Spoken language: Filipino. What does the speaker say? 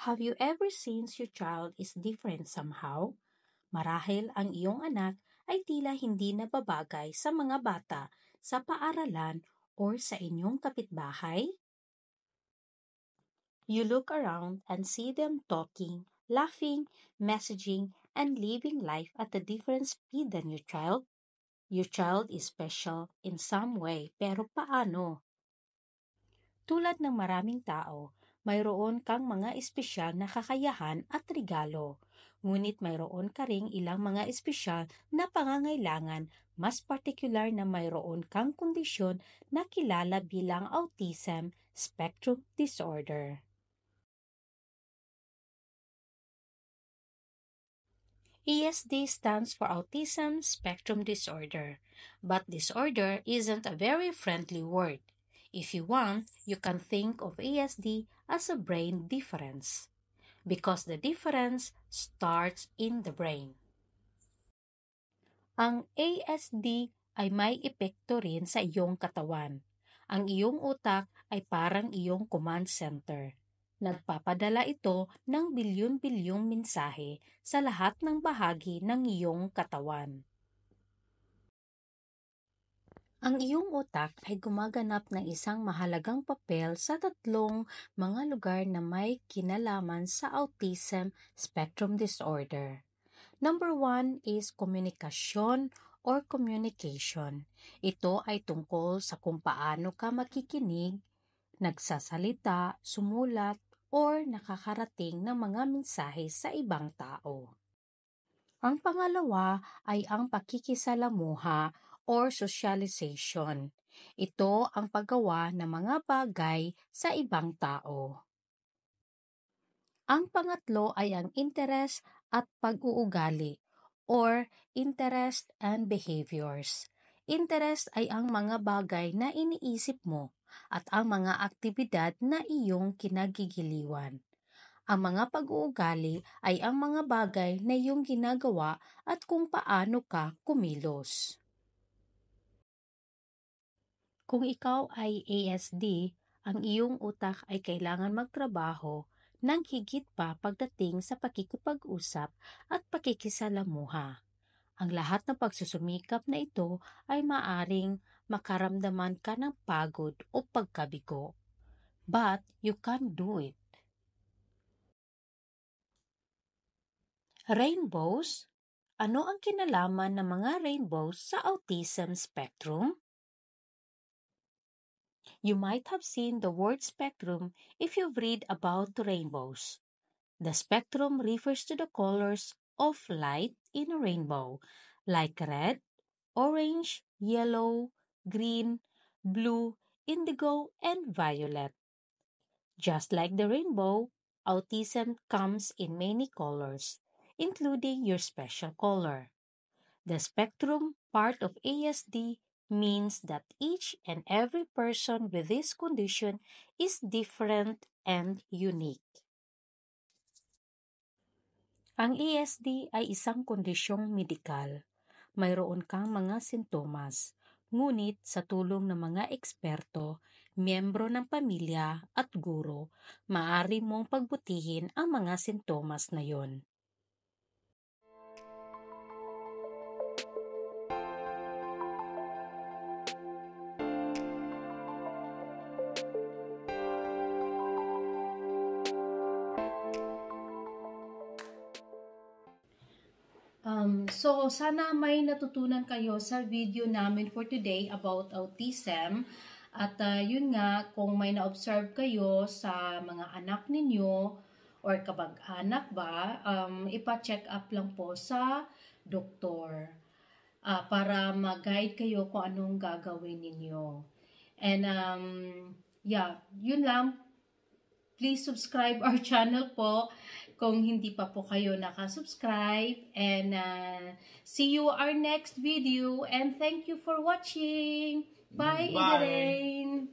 Have you ever sensed your child is different somehow? Marahil ang iyong anak ay tila hindi nababagay sa mga bata sa paaralan or sa inyong kapitbahay? You look around and see them talking, laughing, messaging, and living life at a different speed than your child. Your child is special in some way, pero paano? Tulad ng maraming tao, mayroon kang mga espesyal na kakayahan at regalo. Ngunit mayroon ka ring ilang mga espesyal na pangangailangan, mas partikular na mayroon kang kondisyon na kilala bilang Autism Spectrum Disorder. ESD stands for Autism Spectrum Disorder, but disorder isn't a very friendly word. If you want, you can think of ESD as a brain difference, because the difference starts in the brain. Ang ASD ay may epekto rin sa iyong katawan. Ang iyong utak ay parang iyong command center. Nagpapadala ito ng bilyon-bilyong mensahe sa lahat ng bahagi ng iyong katawan. Ang iyong utak ay gumaganap ng isang mahalagang papel sa tatlong mga lugar na may kinalaman sa Autism Spectrum Disorder. Number 1 is komunikasyon or communication. Ito ay tungkol sa kung paano ka makikinig, nagsasalita, sumulat, or nakakarating ng mga mensahe sa ibang tao. Ang pangalawa ay ang pakikisalamuha or socialization. Ito ang paggawa ng mga bagay sa ibang tao. Ang pangatlo ay ang interest at pag-uugali or interest and behaviors. Interest ay ang mga bagay na iniisip mo at ang mga aktibidad na iyong kinagigiliwan. Ang mga pag-uugali ay ang mga bagay na iyong ginagawa at kung paano ka kumilos. Kung ikaw ay ASD, ang iyong utak ay kailangan magtrabaho ng higit pa pagdating sa pakikipag-usap at pakikisalamuha. Ang lahat ng pagsusumikap na ito ay maaring makaramdaman ka ng pagod o pagkabigo. But you can do it. Rainbows? Ano ang kinalaman ng mga rainbows sa autism spectrum? You might have seen the word spectrum if you've read about rainbows. The spectrum refers to the colors of light in a rainbow, like red, orange, yellow, green, blue, indigo, and violet. Just like the rainbow, autism comes in many colors, including your special color. The spectrum part of ASD means that each and every person with this condition is different and unique. Ang ASD ay isang kondisyong medikal. Mayroon kang mga sintomas, ngunit sa tulong ng mga eksperto, miyembro ng pamilya at guro, maaari mong pagbutihin ang mga sintomas na yon. So, sana may natutunan kayo sa video namin for today about autism. At yun nga, kung may na-observe kayo sa mga anak ninyo or kabag-anak ba, ipa-check up lang po sa doktor para mag-guide kayo kung anong gagawin ninyo. And yeah, yun lang. Please subscribe our channel po kung hindi pa po kayo nakasubscribe. And see you our next video. And thank you for watching. Bye, Idarain!